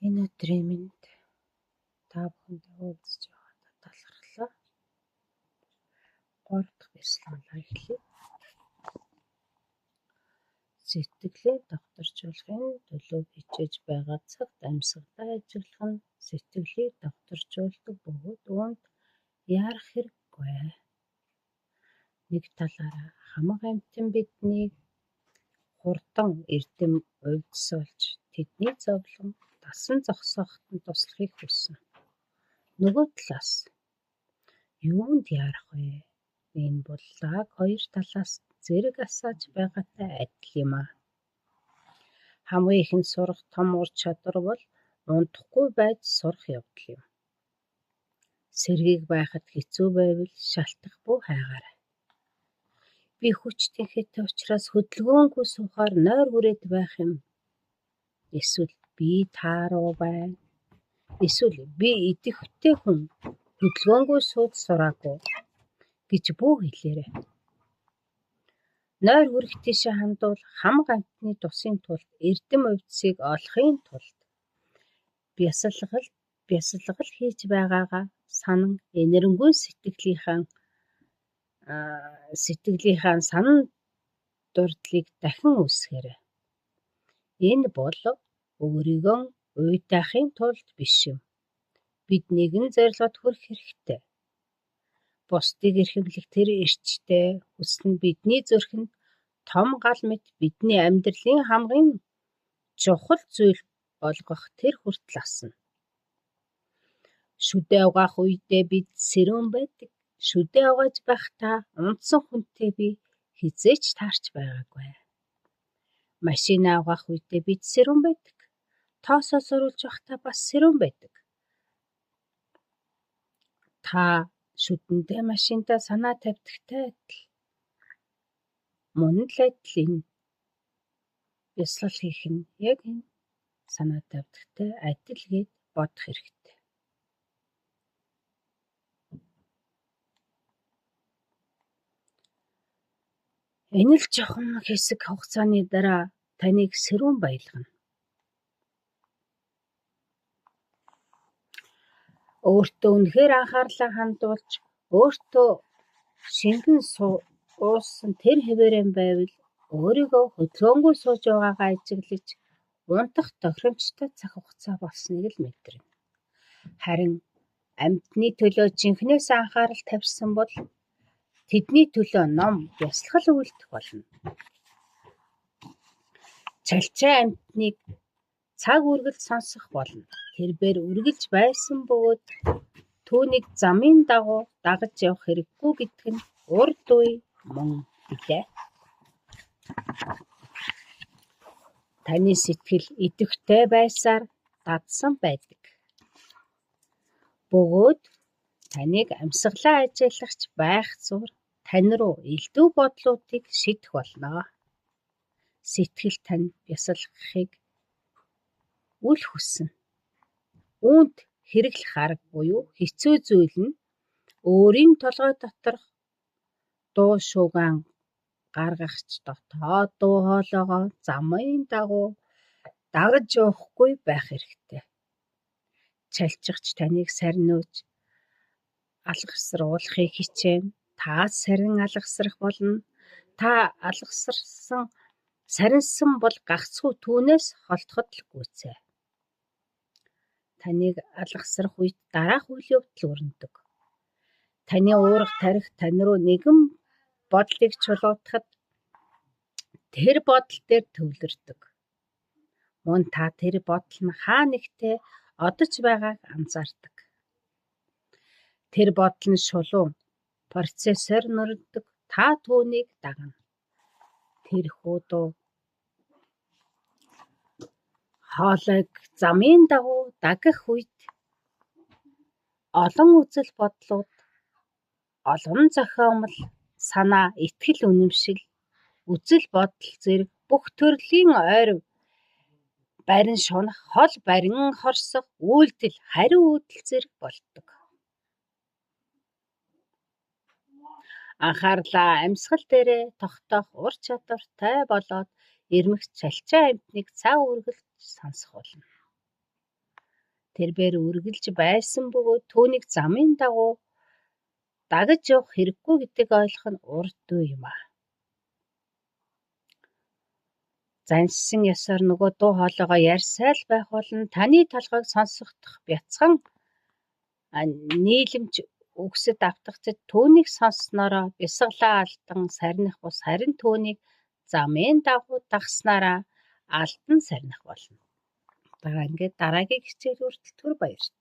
Энэ өдрийн минь та бүхэндээ уулзж байгаадаа талархлаа. 3 дахь бясалгалаа эхлэе. Сэтгэлийн докторжуулахын төлөө хичээж байгаа цагт амьсгалаа ажиглах нь сэтгэлийг докторжуулдаг бөгөөд үүнд яарах хэрэггүй. Нэг талаараа хамаг амьтан биднийг хурдан эрдэм увдсуулж тэдний зовлон дасан зогсооход нь туслахыг хүснэ. Нөгөө талаас юунд яарах вэ? Энэ бол лаг хоёр талаас зэрэг асааж байгаатай адил юм аа. Хамгийн ихэнд сурах том ур чадвар бол унтахгүй байж сурах явдал юм. Сэргийг байхад хэцүү байвал шалтах буй хайгаарай. Би хүчтэй хэтэй учраас хөдөлгөөнгүй суухаар нойр хүрээд байх юм. Эсвэл би тааруу байна. Эсвэл би идэвхтэй хүн хөдөлгөөнгүй сууд сураагүй гэж бүү хэлээрэй. Нойр хүрэх тийшээ хандвал хамаг амьтны тусын тулд эрдэм увдсыг олохын тулд бясалгал хийж байгаагаа санан энэрэнгүй сэтгэлийнхаа санан дурдлыг дахин үүсгээрэй. Энэ бол өөрийгөө уйтаахын тулд биш юм. Бид нэгэн зорилгод хүрэх хэрэгтэй. Бусдыг эрхэмлэх тэр эрчтэй хүсэл нь бидний зүрхэнд том гал мэт бидний амьдралын хамгийн чухал зүйл болгох тэр хүртэл асна. Шүдээ угаах үедээ бид сэрүүн байдаг. Шүдээ угааж байхдаа унтсан хүнтэй би хизээч таарч байгаагүй. Машинаа угаах үедээ бид сэрүүн байдаг. Тоосоо сурулж байхдаа бас сэрүүн байдаг. Та шүдэндээ машиндаа санаа тавьдагтай адил. Мөн л адил энэ бясалгал хийх нь яг энэ санаа тавьдагтай адил гэж бодох хэрэгтэй. Энэ л жоохон хэсэг хугацааны дараа таныг сэрүүн баялгана. Өөртөө үнэхээр анхаарлаа хандуулж өөртөө шингэн уусан тэр хэвээрэн байвал өөрийгөө хөдөлгөөнгүй сууж байгаагаа ажиглаж унтах тохиромжтой цаг хугацаа болсныг л мэдэрнэ. Харин амьтны төлөө жинхнээс анхаарал тавьсан бол тэдний төлөө ном бясалгал үйлдэх болно. Чалчаа амьтныг цаг үргэлж сонсох болно. Тэрбээр үргэлж байсан бөгөөд түүнийг замын дагуу дагаж явах хэрэггүй гэдг нь урд үе мөн билээ. Таны сэтгэл идэвхтэй байсаар дадсан байдаг. Бөгөөд таныг амьсгалаа ажиглагч байх зуур тань руу элдв бодлуудыг шийдэх болно. Сэтгэл тань бясалгахыг үл хүснэ. Үүнд хэрэглэх арга буюу хэцүү зүйл нь өөрийн толгой доторх дуу шуугаан гаргахч дотоод дуу хоолойгоо замын дагуу дагаж явахгүй байх хэрэгтэй. Чалчигч таныг сарниуж алгасруулахыг хичээнэ. Та сарин алгасрах болно. Та сарнсан бол гагцхүү түүнээс холдоход л гүйцээ. Таныг алгасрах үед дараах үйл явдал өрнөдөг. Таны уурга тарих тань руу нэгэн бодлыг чулуутахад тэр бодол дээр төвлөрдөг. Мөн та тэр бодол нь хаа нэгтээ одож байгааг анзаардаг. Тэр бодол нь шулуун процессор нөрдөг. Та түүнийг дагна. Тэрхүү дуу хоолойг замын дагуу дагах үед олон үзэл бодлууд, олон зохиомл, санаа, итгэл үнэмшил, үзэл бодол зэрэг бүх төрлийн ойров барин шунах, хол барин хорсох, үйлдэл, хариу үйлдэл зэрэг болдог. Анхаарлаа амьсгал дээрээ тогтоох ур чадвартай болоод ирмэх чалчаа амьтныг цаг үргэлж сонсох болно. тэрбээр үргэлж байсан бөгөөд түүнийг замын дагуу дагаж явах хэрэггүй гэдгийг ойлгох нь урт үе юм аа. Заншсан ёсоор нөгөө дуу хоолойгоо ярьсай л байх болно. Таны толгойг сонсох бяцхан нийлэмж үгсэд автгачид түүнийг сонсснороо бясалгалаа алдан сарних бус харин түүнийг замын дагуу дагснараа алдан сарних болно. Ингээд дараагийн хичээл хүртэл түр баярлалаа.